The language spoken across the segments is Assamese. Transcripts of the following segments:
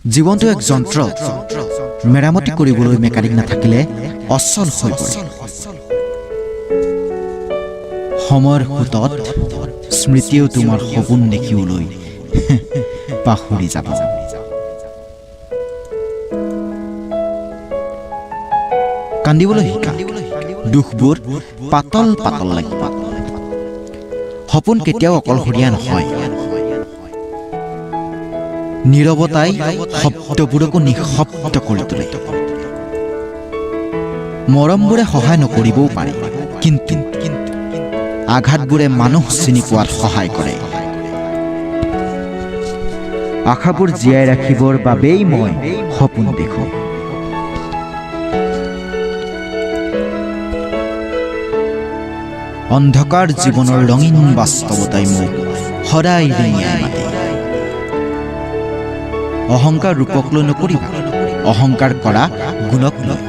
জীৱনটো এক যন্ত্ৰ মেৰামতি কৰিবলৈ মেকানিক নাথাকিলে অচল হৈ পৰে। সময়ৰ সোঁতত স্মৃতিয়েও তোমাৰ সপোন দেখিবলৈ পাহৰি যাব। কান্দিবলৈ শিকা, দুখবোৰ পাতল পাতল লাগিব। সপোন কেতিয়াও অকলশৰীয়া নহয়। নীৰৱতাই শব্দবোৰকো নিঃশব্দ কৰি তোলে। মৰমবোৰে সহায় নকৰিবও পাৰে, কিন্তু আঘাতবোৰে মানুহ চিনি পোৱাত সহায় কৰে। আশাবোৰ জীয়াই ৰাখিবৰ বাবেই মই সপোন দেখোঁ। অন্ধকাৰ জীৱনৰ ৰঙীন বাস্তৱতাই মোক সদায় ৰিঙিয়াই মাতে। অহংকাৰ ৰূপক লৈ নকৰিবা, অহংকাৰ কৰা গুণক লৈ।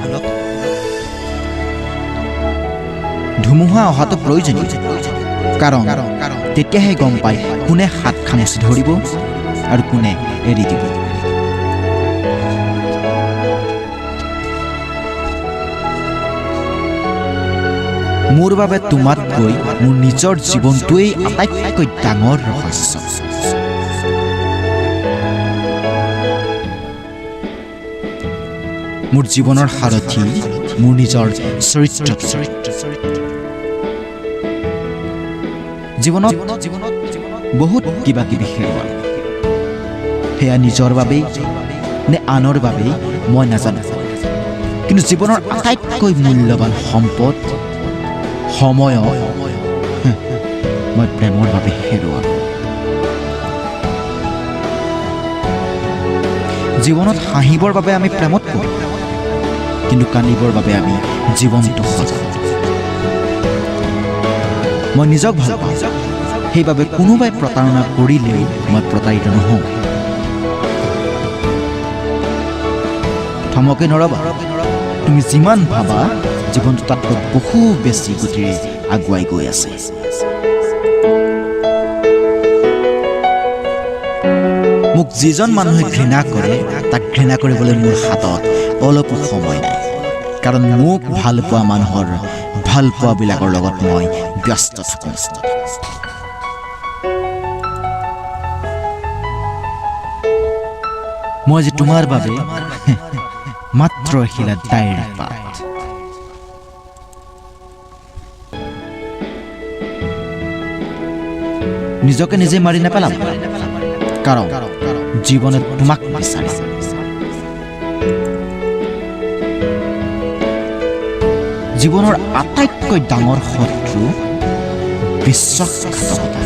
ধুমুহা অহাটো প্ৰয়োজনীয়, কাৰণ তেতিয়াহে গম পায় কোনে হাত খামুচি ধৰিব আৰু কোনে এৰি দিব। মোৰ বাবে তোমাতকৈ মোৰ নিজৰ জীৱনটোৱেই আটাইতকৈ ডাঙৰ ৰহস্য। মোৰ জীৱনৰ সাৰথি মোৰ নিজৰ চৰিত্ৰ। জীৱনত বহুত কিবা কিবি হেৰুৱা, সেয়া নিজৰ বাবেই নে আনৰ বাবেই মই নাজানো, কিন্তু জীৱনৰ আটাইতকৈ মূল্যৱান সম্পদ সময়ক মই প্ৰেমৰ বাবে হেৰুৱা। জীৱনত হাঁহিবৰ বাবে আমি প্ৰেমত পৰোঁ, কিন্তু কান্দিবৰ বাবে আমি জীৱনটো সজাওঁ। মই নিজক ভাল পাওঁ, সেইবাবে কোনোবাই প্ৰতাৰণা কৰিলেও মই প্ৰতাৰিত নহওঁ। থমকি নৰবা, তুমি যিমান ভাবা জীৱনটো তাতকৈ বহু বেছি গতিৰে আগুৱাই গৈ আছে। মোক যিজন মানুহে ঘৃণা কৰে তাক ঘৃণা কৰিবলৈ মোৰ হাতত অলপো সময় নাই, কাৰণ মোক ভাল পোৱা মানুহৰ ভাল পোৱাবিলাকৰ লগত মই ব্যস্ত থাকোঁ। মই যে তোমাৰ বাবে মাত্ৰ এখিলা ডায়েৰী পাত। নিজকে নিজে মাৰি নেপেলাম, কাৰণ জীৱনে তোমাক বিচাৰে। জীৱনৰ আটাইতকৈ ডাঙৰ শত্ৰু বিশ্বাসঘাতকতা।